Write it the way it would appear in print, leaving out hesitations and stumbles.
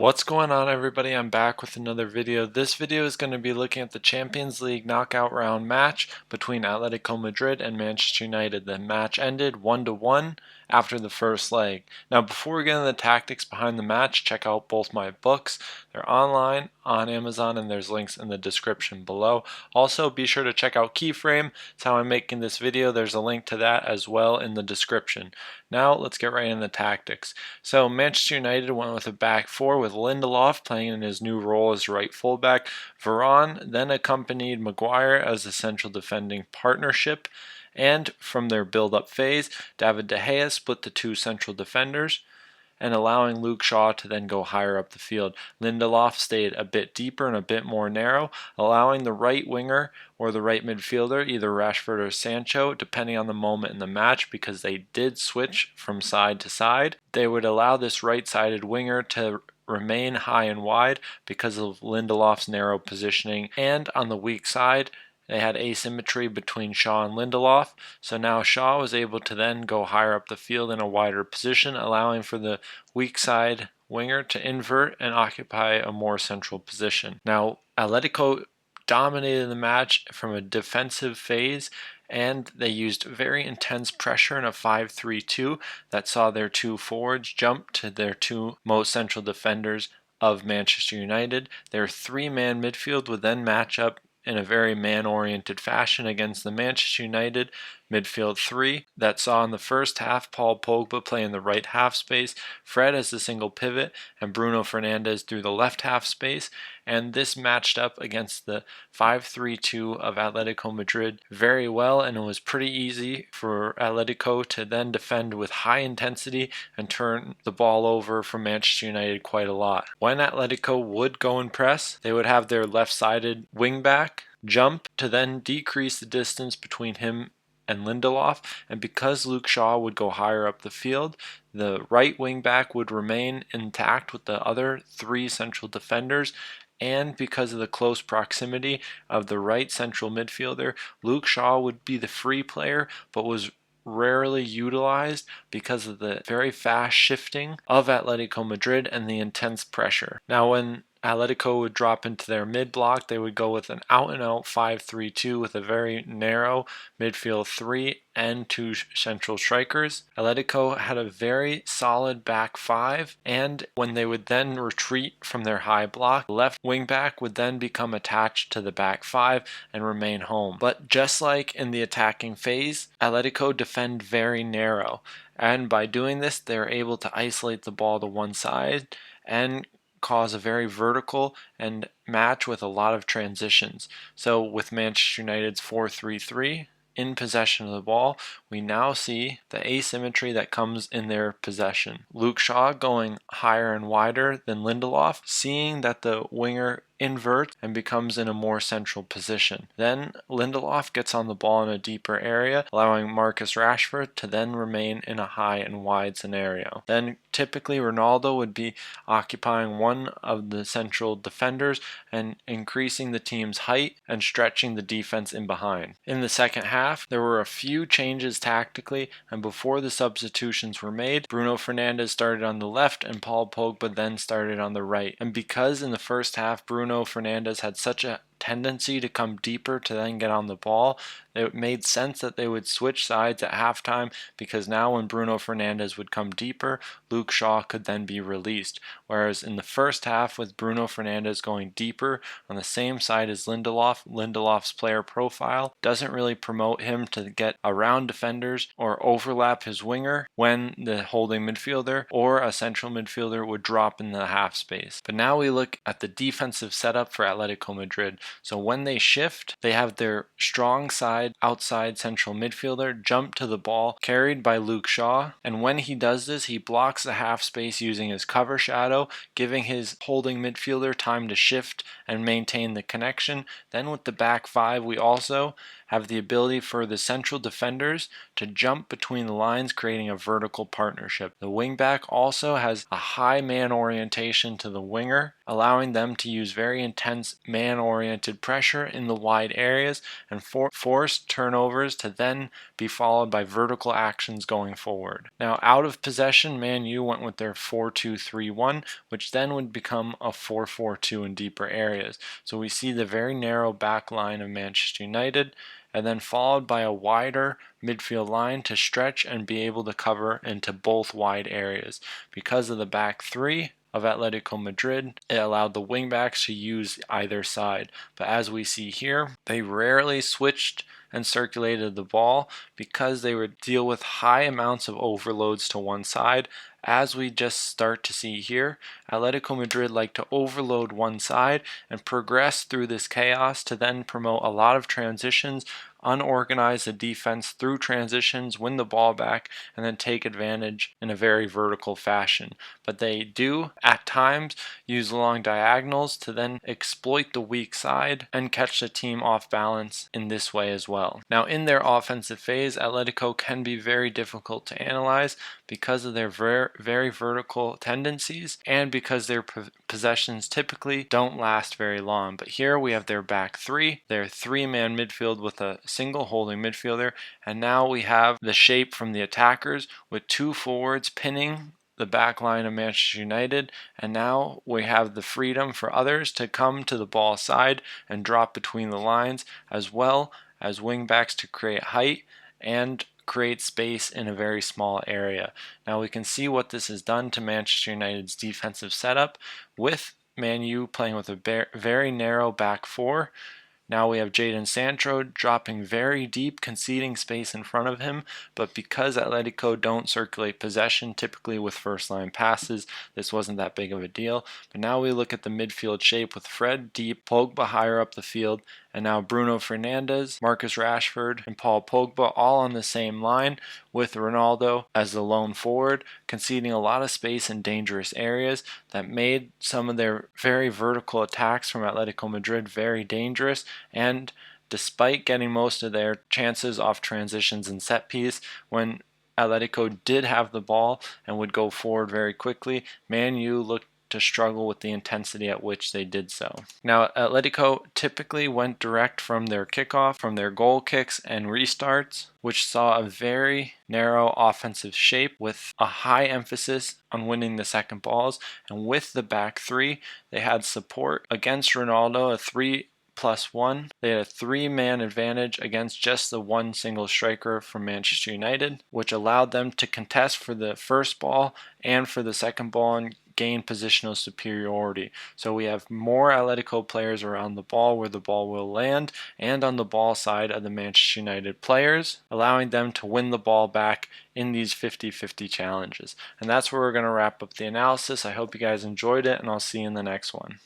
What's going on, everybody? I'm back with another video. This video is going to be looking at the Champions League knockout round match between Atletico Madrid and Manchester United. The match ended 1-1 after the first leg. Now, before we get into the tactics behind the match, check out both my books. They're online on Amazon and there's links in the description below. Also, be sure to check out Keyframe. It's how I'm making this video. There's a link to that as well in the description. Now, let's get right into the tactics. So, Manchester United went with a back four with Lindelof playing in his new role as right fullback. Varane then accompanied Maguire as a central defending partnership. And from their build-up phase, David De Gea split the two central defenders and allowing Luke Shaw to then go higher up the field. Lindelof stayed a bit deeper and a bit more narrow, allowing the right winger or the right midfielder, either Rashford or Sancho, depending on the moment in the match, because they did switch from side to side. They would allow this right-sided winger to remain high and wide because of Lindelof's narrow positioning, and on the weak side, they had asymmetry between Shaw and Lindelof, so now Shaw was able to then go higher up the field in a wider position, allowing for the weak side winger to invert and occupy a more central position. Now, Atletico dominated the match from a defensive phase, and they used very intense pressure in a 5-3-2 that saw their two forwards jump to their two most central defenders of Manchester United. Their three-man midfield would then match up in a very man-oriented fashion against the Manchester United midfield three that saw in the first half Paul Pogba play in the right half space, Fred as the single pivot, and Bruno Fernandes through the left half space. And this matched up against the 5-3-2 of Atletico Madrid very well, and it was pretty easy for Atletico to then defend with high intensity and turn the ball over for Manchester United quite a lot. When Atletico would go and press, they would have their left-sided wing-back jump to then decrease the distance between him and Lindelof, and because Luke Shaw would go higher up the field, the right wing back would remain intact with the other three central defenders, and because of the close proximity of the right central midfielder, Luke Shaw would be the free player, but was rarely utilized because of the very fast shifting of Atletico Madrid and the intense pressure. Now, when Atletico would drop into their mid block, they would go with an out-and-out 5-3-2 with a very narrow midfield three and two central strikers. Atletico had a very solid back five, and when they would then retreat from their high block, the left wing back would then become attached to the back five and remain home. But just like in the attacking phase, Atletico defend very narrow, and by doing this, they're able to isolate the ball to one side and cause a very vertical and match with a lot of transitions. So with Manchester United's 4-3-3 in possession of the ball, we now see the asymmetry that comes in their possession. Luke Shaw going higher and wider than Lindelof, seeing that the winger inverts and becomes in a more central position. Then Lindelof gets on the ball in a deeper area, allowing Marcus Rashford to then remain in a high and wide scenario. Then typically Ronaldo would be occupying one of the central defenders and increasing the team's height and stretching the defense in behind. In the second half, there were a few changes tactically, and before the substitutions were made, Bruno Fernandes started on the left and Paul Pogba then started on the right. And because in the first half Bruno Fernandes had such a tendency to come deeper to then get on the ball, it made sense that they would switch sides at halftime, because now when Bruno Fernandes would come deeper, Luke Shaw could then be released. Whereas in the first half, with Bruno Fernandes going deeper on the same side as Lindelof, Lindelof's player profile doesn't really promote him to get around defenders or overlap his winger when the holding midfielder or a central midfielder would drop in the half space. But now we look at the defensive setup for Atletico Madrid. So when they shift, they have their strong side outside central midfielder jump to the ball carried by Luke Shaw, and when he does this, he blocks the half space using his cover shadow, giving his holding midfielder time to shift and maintain the connection. Then with the back five, we also have the ability for the central defenders to jump between the lines, creating a vertical partnership. The wingback also has a high man orientation to the winger, allowing them to use very intense man-oriented pressure in the wide areas and force turnovers to then be followed by vertical actions going forward. Now, out of possession, Man U went with their 4-2-3-1, which then would become a 4-4-2 in deeper areas. So we see the very narrow back line of Manchester United, and then followed by a wider midfield line to stretch and be able to cover into both wide areas. Because of the back three of Atletico Madrid, it allowed the wingbacks to use either side. But as we see here, they rarely switched and circulated the ball because they would deal with high amounts of overloads to one side. As we just start to see here, Atletico Madrid like to overload one side and progress through this chaos to then promote a lot of transitions, unorganize the defense through transitions, win the ball back, and then take advantage in a very vertical fashion. But they do, at times, use long diagonals to then exploit the weak side and catch the team off balance in this way as well. Now, in their offensive phase, Atletico can be very difficult to analyze because of their very vertical tendencies and because their possessions typically don't last very long. But here we have their back three, their three-man midfield with a single holding midfielder, and now we have the shape from the attackers with two forwards pinning the back line of Manchester United, and now we have the freedom for others to come to the ball side and drop between the lines, as well as wingbacks to create height and create space in a very small area. Now we can see what this has done to Manchester United's defensive setup with Man U playing with a very narrow back four. Now we have Jadon Sancho dropping very deep, conceding space in front of him, but because Atletico don't circulate possession, typically with first-line passes, this wasn't that big of a deal. But now we look at the midfield shape with Fred deep, Pogba higher up the field, and now Bruno Fernandes, Marcus Rashford, and Paul Pogba all on the same line with Ronaldo as the lone forward, conceding a lot of space in dangerous areas that made some of their very vertical attacks from Atletico Madrid very dangerous. And despite getting most of their chances off transitions and set piece, when Atletico did have the ball and would go forward very quickly, Man U looked to struggle with the intensity at which they did so. Now, Atletico typically went direct from their kickoff, from their goal kicks and restarts, which saw a very narrow offensive shape with a high emphasis on winning the second balls. And with the back three, they had support against Ronaldo, a 3+1. They had a three-man advantage against just the one single striker from Manchester United, which allowed them to contest for the first ball and for the second ball and gain positional superiority. So we have more Atletico players around the ball where the ball will land and on the ball side of the Manchester United players, allowing them to win the ball back in these 50-50 challenges. And that's where we're going to wrap up the analysis. I hope you guys enjoyed it, and I'll see you in the next one.